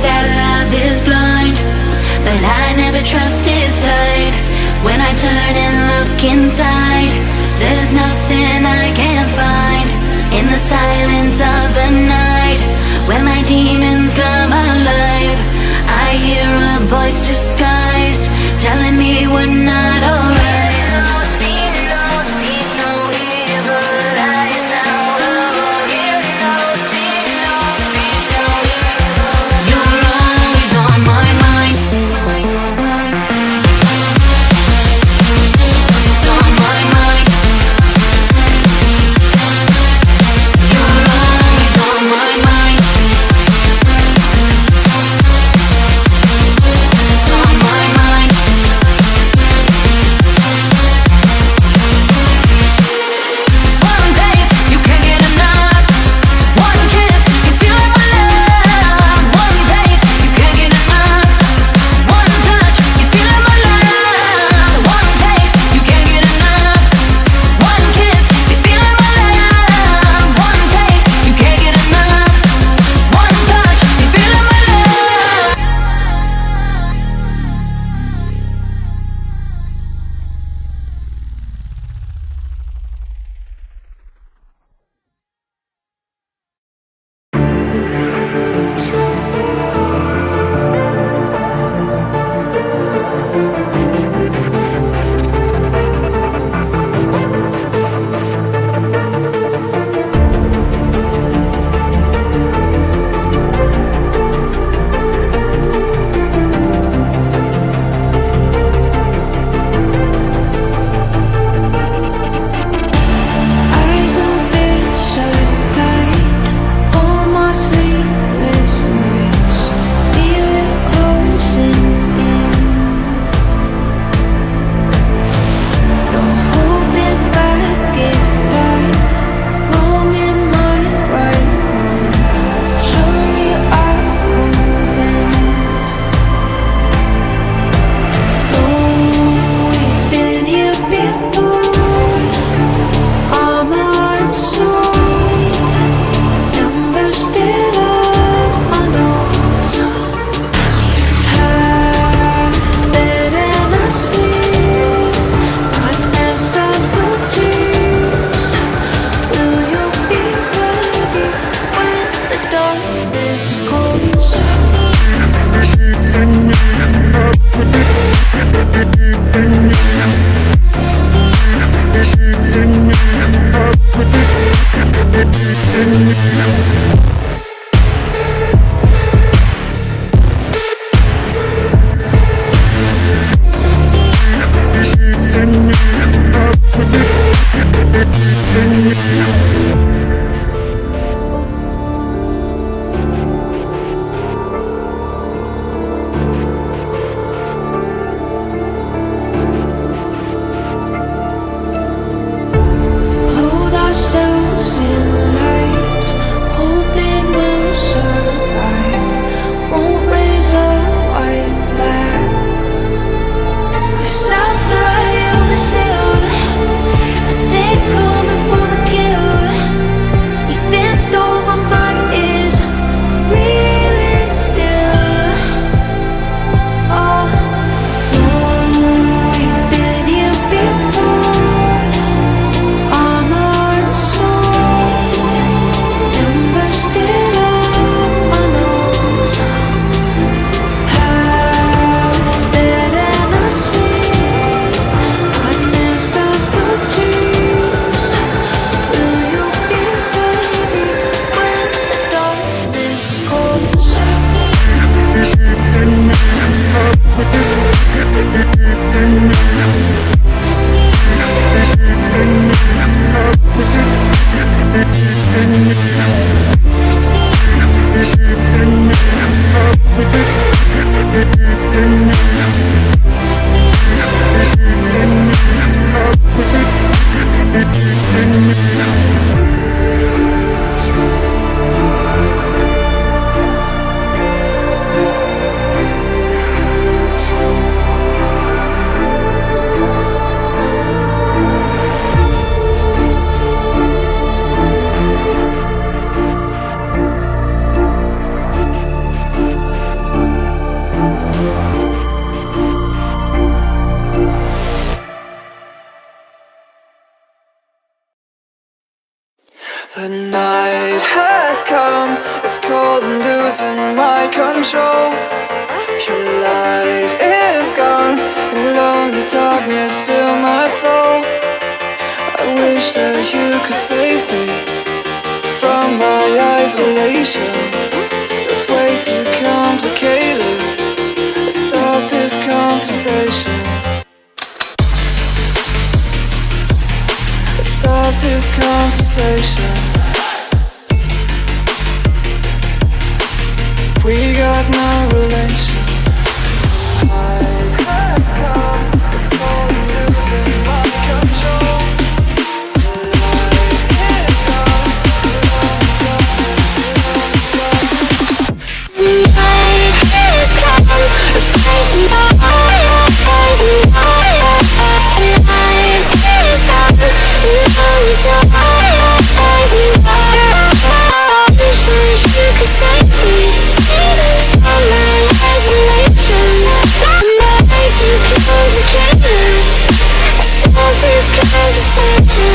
that love is blind, but I never trust its sight. When I turn and look inside, there's nothing I can find. In the silence of the night, when my demons come alive, I hear a voice disguised, telling me we're not alright. The night has come, it's cold and losing my control. Your light is gone, and lonely darkness fill my soul. I wish that you could save me from my isolation. It's way too complicated. Let's stop this conversation. Let's stop this conversation. We got no relation. I have come, it's cold and losing my control. It's crazy, you could save me, save me from my isolation. My eyes too complicated. I stop this conversation.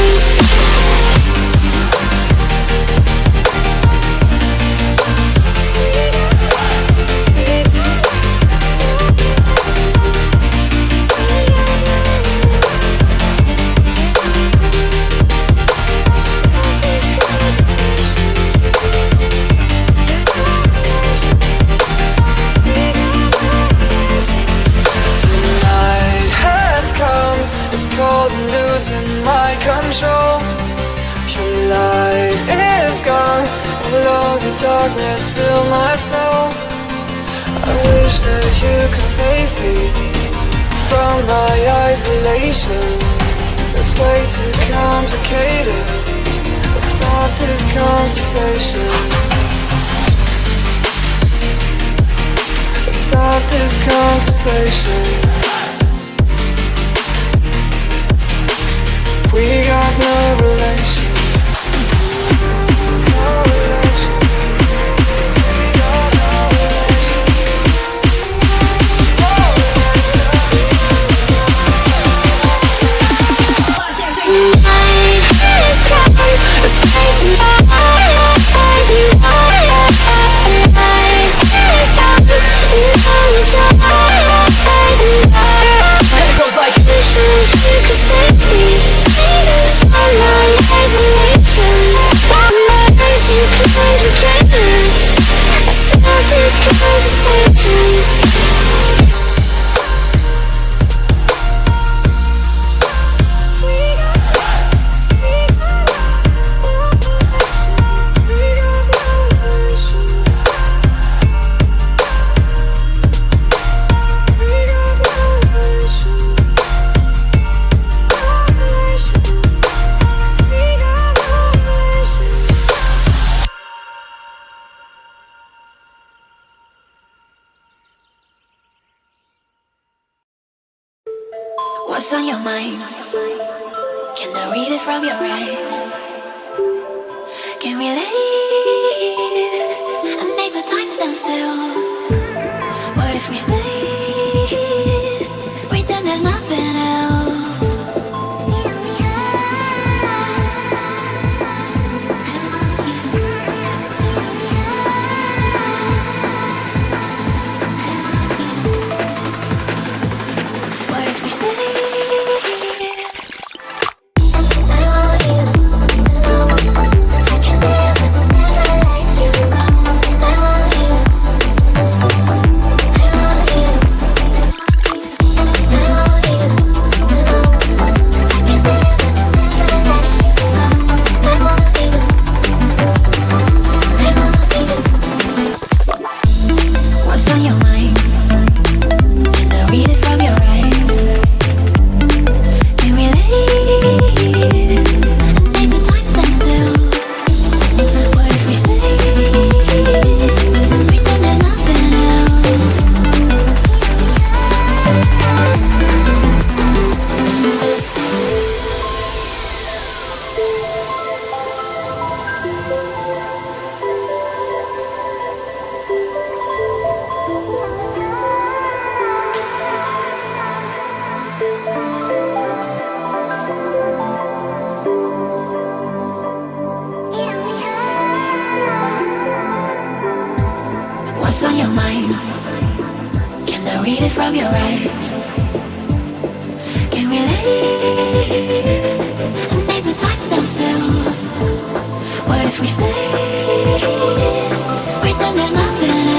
Cold and losing my control. Your light is gone, and lonely darkness fill my soul. I wish that you could save me from my isolation. It's way too complicated. Let's stop this conversation. Let's stop this conversation. We got no relation. No relation. We got no relation. No relation. Night is coming, it's crazy. And it goes like this. You could save me. What's on your mind? Can I read it from your eyes? Can we leave and make the time stand still? What if we stay? Pretend there's nothing else. What if we stay? I What's on your mind? Can I read it from your eyes? Can we live and make the time stand still? What if we stay? Pretend there's nothing else.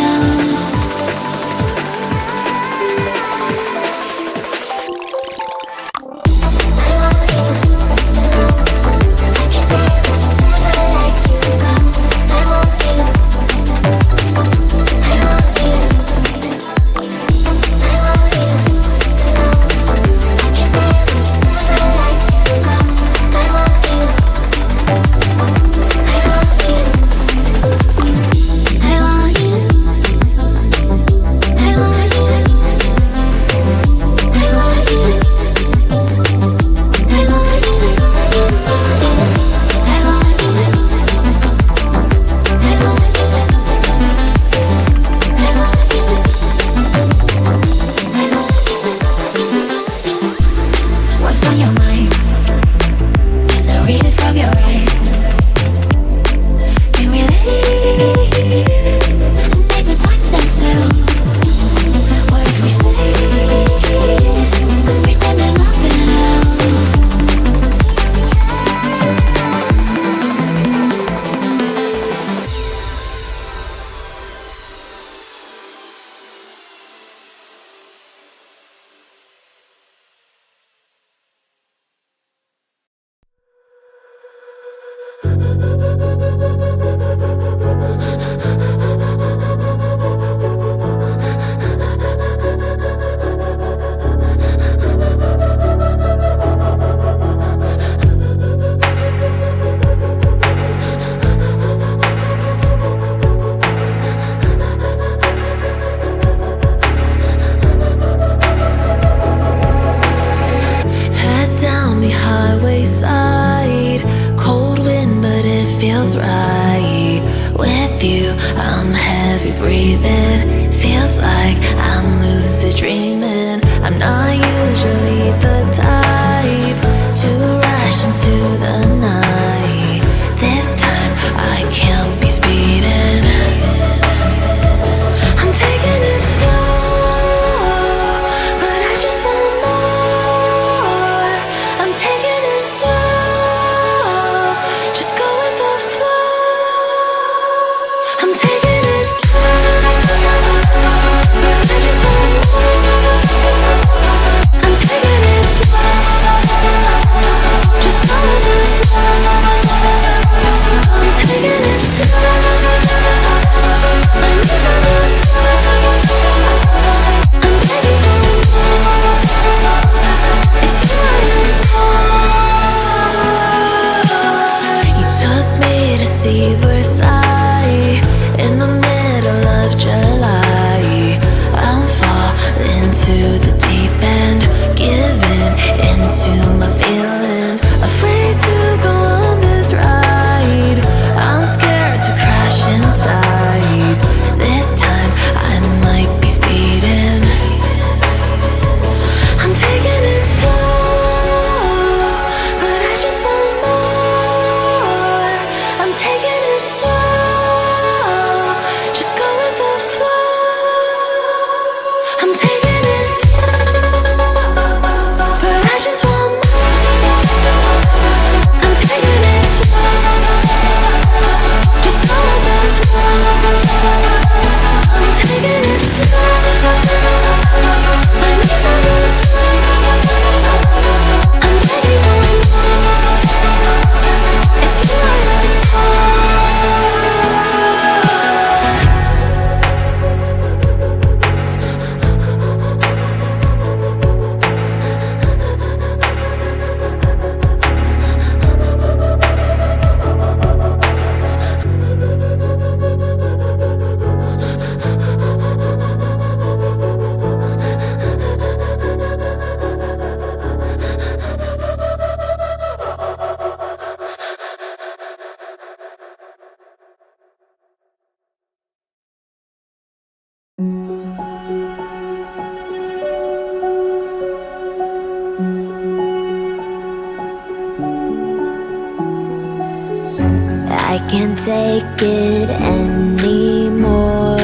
I can't take it anymore.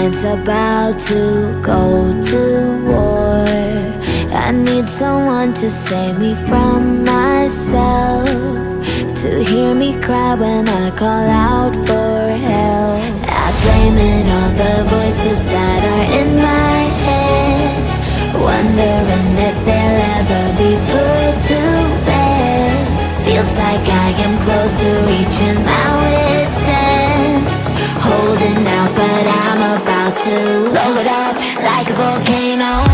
mind's about to go to war. I need someone to save me from myself, to hear me cry when I call out for help. I blame it on the voices that are in my head, wondering if they'll ever be put to bed. Feels like I am close to reaching my wit's end, holding out but I'm about to blow it up like a volcano.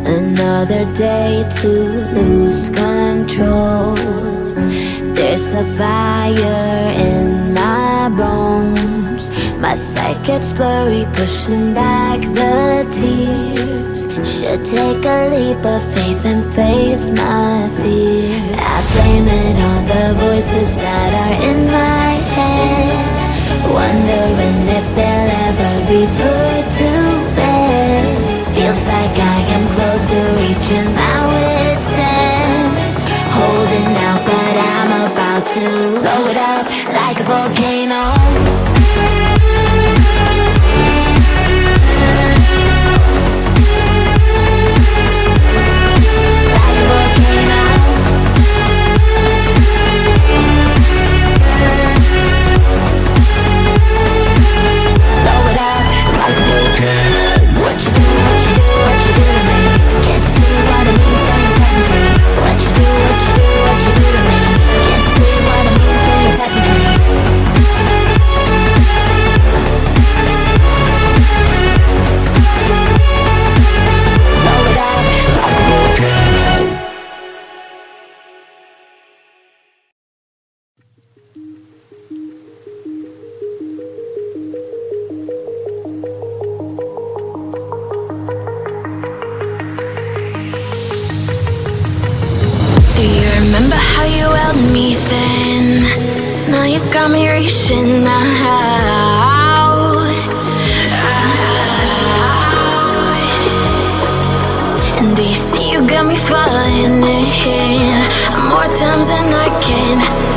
Another day to lose control. There's a fire in my bones. My sight gets blurry, pushing back the tears. Should take a leap of faith and face my fear. I blame it on the voices that are in my head, wondering if they'll ever be put to bed. Feels like I am close to reaching my wit's end, holding out but I'm about to blow it up like a volcano. Remember how you held me thin? Now you got me reaching out. And do you see you got me falling in more times than I can